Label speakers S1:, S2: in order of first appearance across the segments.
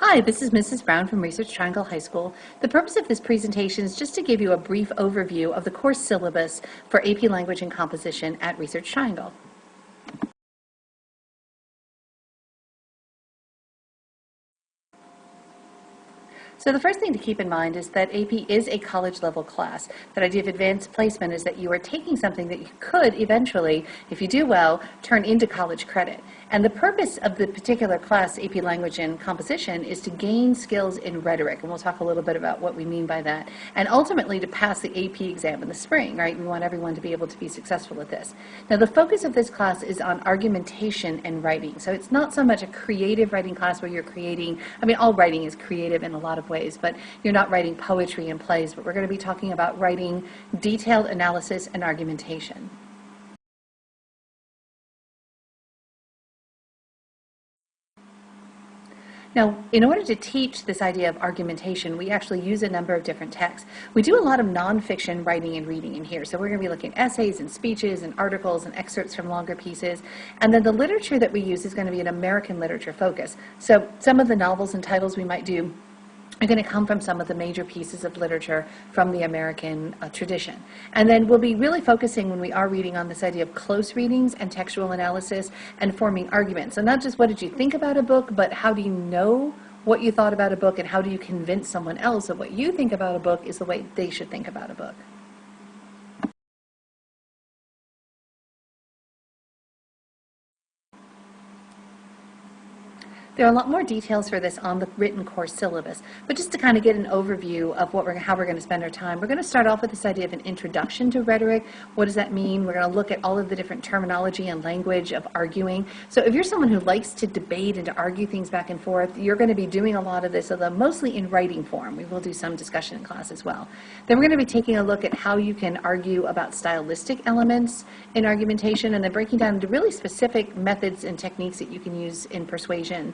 S1: Hi, this is Mrs. Brown from Research Triangle High School. The purpose of this presentation is just to give you a brief overview of the course syllabus for AP Language and Composition at Research Triangle. So the first thing to keep in mind is that AP is a college level class. That idea of advanced placement is that you are taking something that you could eventually, if you do well, turn into college credit. And the purpose of the particular class, AP Language and Composition, is to gain skills in rhetoric, and we'll talk a little bit about what we mean by that, and ultimately to pass the AP exam in the spring, right? We want everyone to be able to be successful at this. Now the focus of this class is on argumentation and writing. So it's not so much a creative writing class where you're creating, all writing is creative in a lot of ways, but you're not writing poetry and plays, but we're going to be talking about writing detailed analysis and argumentation. Now, in order to teach this idea of argumentation, we actually use a number of different texts. We do a lot of nonfiction writing and reading in here. So we're going to be looking at essays and speeches and articles and excerpts from longer pieces. And then the literature that we use is going to be an American literature focus. So some of the novels and titles we might do are going to come from some of the major pieces of literature from the American tradition. And then we'll be really focusing when we are reading on this idea of close readings and textual analysis and forming arguments. So not just what did you think about a book, but how do you know what you thought about a book, and how do you convince someone else that what you think about a book is the way they should think about a book. There are a lot more details for this on the written course syllabus, but just to kind of get an overview of how we're going to spend our time, we're going to start off with this idea of an introduction to rhetoric. What does that mean? We're going to look at all of the different terminology and language of arguing. So if you're someone who likes to debate and to argue things back and forth, you're going to be doing a lot of this, although mostly in writing form. We will do some discussion in class as well. Then we're going to be taking a look at how you can argue about stylistic elements in argumentation, and then breaking down into really specific methods and techniques that you can use in persuasion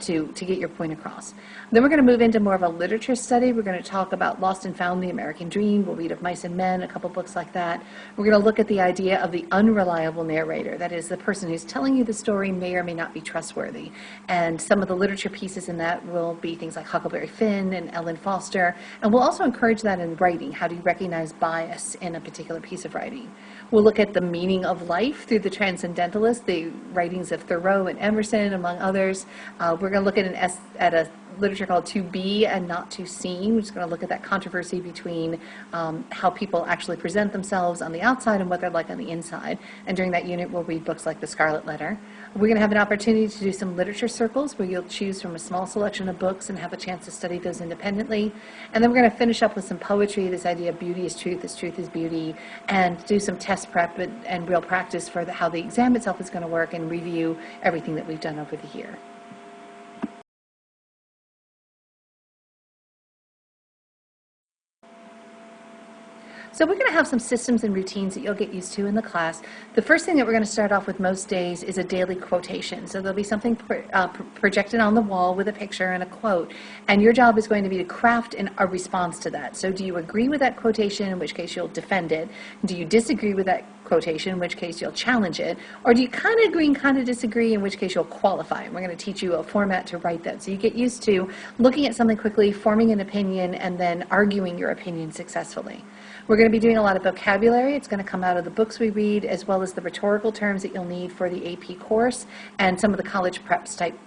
S1: to get your point across. Then we're going to move into more of a literature study. We're going to talk about Lost and Found, The American Dream. We'll read Of Mice and Men, a couple books like that. We're going to look at the idea of the unreliable narrator. That is, the person who's telling you the story may or may not be trustworthy. And some of the literature pieces in that will be things like Huckleberry Finn and Ellen Foster. And we'll also encourage that in writing. How do you recognize bias in a particular piece of writing? We'll look at the meaning of life through the Transcendentalists, the writings of Thoreau and Emerson, among others. We're going to look at a literature called To Be and Not To Seem. We're just going to look at that controversy between how people actually present themselves on the outside and what they're like on the inside. And during that unit, we'll read books like The Scarlet Letter. We're going to have an opportunity to do some literature circles where you'll choose from a small selection of books and have a chance to study those independently. And then we're going to finish up with some poetry, this idea of beauty is truth is beauty, and do some test prep and real practice for how the exam itself is going to work, and review everything that we've done over the year. So we're going to have some systems and routines that you'll get used to in the class. The first thing that we're going to start off with most days is a daily quotation. So there'll be something projected on the wall with a picture and a quote, and your job is going to be to craft a response to that. So do you agree with that quotation, in which case you'll defend it? Do you disagree with that quotation, in which case you'll challenge it? Or do you kind of agree and kind of disagree, in which case you'll qualify? And we're going to teach you a format to write that. So you get used to looking at something quickly, forming an opinion, and then arguing your opinion successfully. We're going to be doing a lot of vocabulary. It's going to come out of the books we read, as well as the rhetorical terms that you'll need for the AP course, and some of the college preps type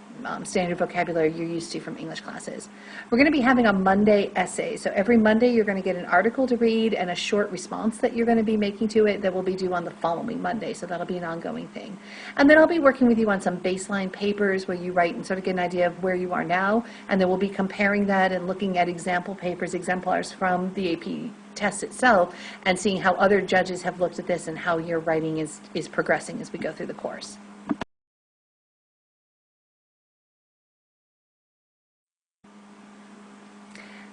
S1: standard vocabulary you're used to from English classes. We're going to be having a Monday essay. So every Monday you're going to get an article to read and a short response that you're going to be making to it that will be due on the following Monday. So that'll be an ongoing thing. And then I'll be working with you on some baseline papers where you write and sort of get an idea of where you are now. And then we'll be comparing that and looking at example papers, exemplars from the AP test itself, and seeing how other judges have looked at this and how your writing is progressing as we go through the course.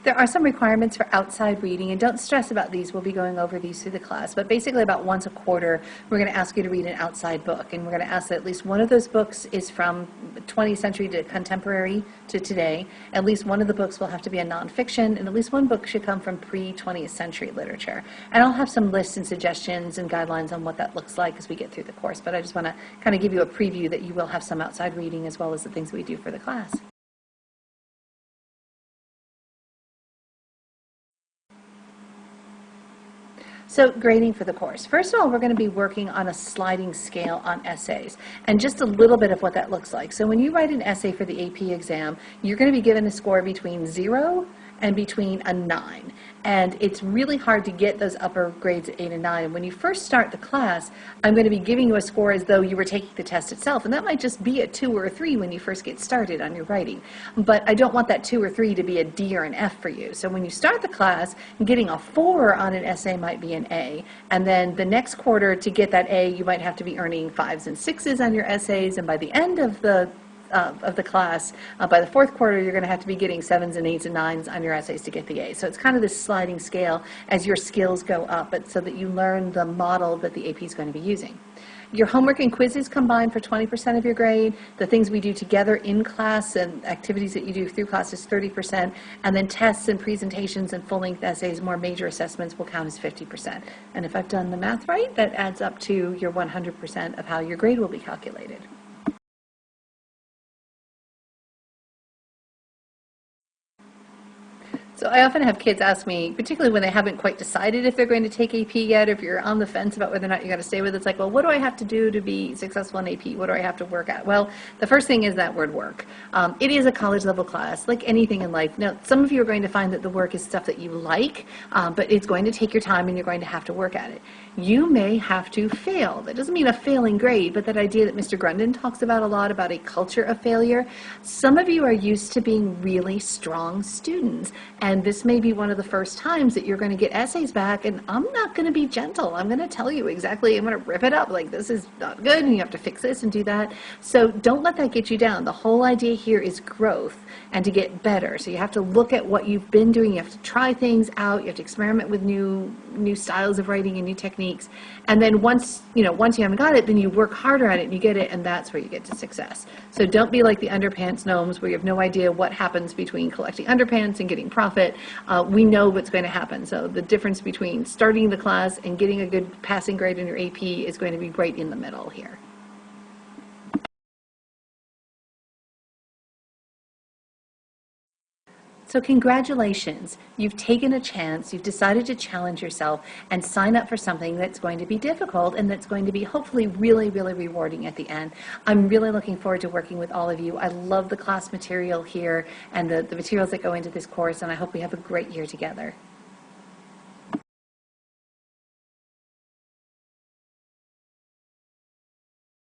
S1: There are some requirements for outside reading, and don't stress about these. We'll be going over these through the class. But basically about once a quarter, we're going to ask you to read an outside book. And we're going to ask that at least one of those books is from 20th century to contemporary to today. At least one of the books will have to be a nonfiction, and at least one book should come from pre-20th century literature. And I'll have some lists and suggestions and guidelines on what that looks like as we get through the course. But I just want to kind of give you a preview that you will have some outside reading as well as the things we do for the class. So grading for the course. First of all, we're going to be working on a sliding scale on essays and just a little bit of what that looks like. So when you write an essay for the AP exam, you're going to be given a score between 0 and between a 9. And it's really hard to get those upper grades at 8 and 9. And when you first start the class, I'm going to be giving you a score as though you were taking the test itself. And that might just be a 2 or a 3 when you first get started on your writing. But I don't want that 2 or 3 to be a D or an F for you. So when you start the class, getting a 4 on an essay might be an A. And then the next quarter, to get that A, you might have to be earning 5s and 6s on your essays. And by the end of the class, by the fourth quarter, you're going to have to be getting 7s and 8s and 9s on your essays to get the A. So it's kind of this sliding scale as your skills go up, but so that you learn the model that the AP is going to be using. Your homework and quizzes combined for 20% of your grade. The things we do together in class and activities that you do through class is 30%. And then tests and presentations and full-length essays, more major assessments, will count as 50%. And if I've done the math right, that adds up to your 100% of how your grade will be calculated. So I often have kids ask me, particularly when they haven't quite decided if they're going to take AP yet, or if you're on the fence about whether or not you're going to stay with it, it's like, well, what do I have to do to be successful in AP? What do I have to work at? Well, the first thing is that word work. It is a college level class, like anything in life. Now, some of you are going to find that the work is stuff that you like, but it's going to take your time and you're going to have to work at it. You may have to fail. That doesn't mean a failing grade, but that idea that Mr. Grundon talks about a lot, about a culture of failure. Some of you are used to being really strong students, and this may be one of the first times that you're going to get essays back, and I'm not going to be gentle. I'm going to tell you exactly, I'm going to rip it up, like this is not good, and you have to fix this and do that. So don't let that get you down. The whole idea here is growth and to get better. So you have to look at what you've been doing. You have to try things out. You have to experiment with new styles of writing and new techniques. And then once you haven't got it, then you work harder at it and you get it, and that's where you get to success. So don't be like the underpants gnomes where you have no idea what happens between collecting underpants and getting profit. We know what's going to happen. So the difference between starting the class and getting a good passing grade in your AP is going to be right in the middle here. So congratulations, you've taken a chance, you've decided to challenge yourself and sign up for something that's going to be difficult and that's going to be hopefully really, really rewarding at the end. I'm really looking forward to working with all of you. I love the class material here and the materials that go into this course, and I hope we have a great year together.